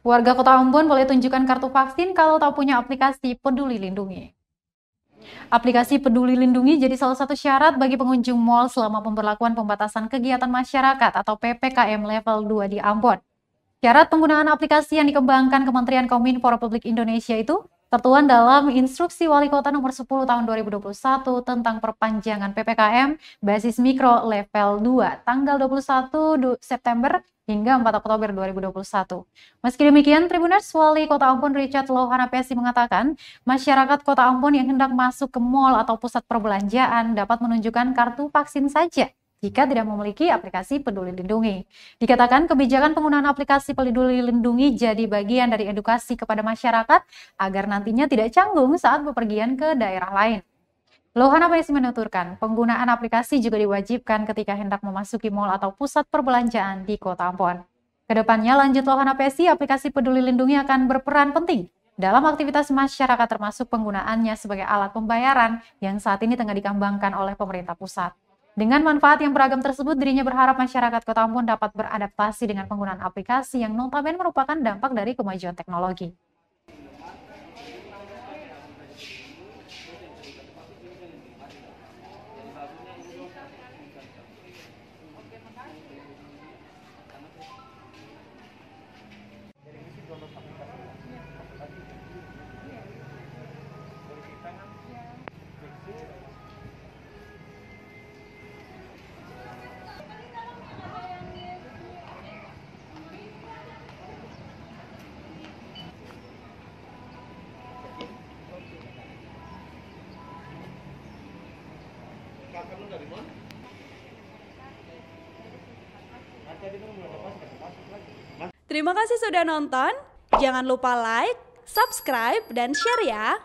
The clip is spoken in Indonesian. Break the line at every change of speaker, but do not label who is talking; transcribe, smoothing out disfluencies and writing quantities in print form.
Warga Kota Ambon boleh tunjukkan kartu vaksin kalau tak punya aplikasi Peduli Lindungi. Aplikasi Peduli Lindungi jadi salah satu syarat bagi pengunjung mal selama pemberlakuan pembatasan kegiatan masyarakat atau PPKM level 2 di Ambon. Syarat penggunaan aplikasi yang dikembangkan Kementerian Kominfo Republik Indonesia itu tertuang dalam Instruksi Wali Kota Nomor 10 Tahun 2021 tentang perpanjangan PPKM basis mikro level 2 tanggal 21 September hingga 4 Oktober 2021. Meski demikian, Tribuners, Wali Kota Ambon Richard Lohana Pesi mengatakan, masyarakat Kota Ambon yang hendak masuk ke mal atau pusat perbelanjaan dapat menunjukkan kartu vaksin saja jika tidak memiliki aplikasi Peduli Lindungi. Dikatakan kebijakan penggunaan aplikasi Peduli Lindungi jadi bagian dari edukasi kepada masyarakat agar nantinya tidak canggung saat bepergian ke daerah lain. Lohana Pesi menuturkan, penggunaan aplikasi juga diwajibkan ketika hendak memasuki mal atau pusat perbelanjaan di Kota Ambon. Kedepannya, lanjut Lohana Pesi, aplikasi Peduli Lindungi akan berperan penting dalam aktivitas masyarakat termasuk penggunaannya sebagai alat pembayaran yang saat ini tengah dikembangkan oleh pemerintah pusat. Dengan manfaat yang beragam tersebut, dirinya berharap masyarakat Kota Ambon dapat beradaptasi dengan penggunaan aplikasi yang notabene merupakan dampak dari kemajuan teknologi.
Terima kasih sudah nonton. Jangan lupa like, subscribe, dan share ya.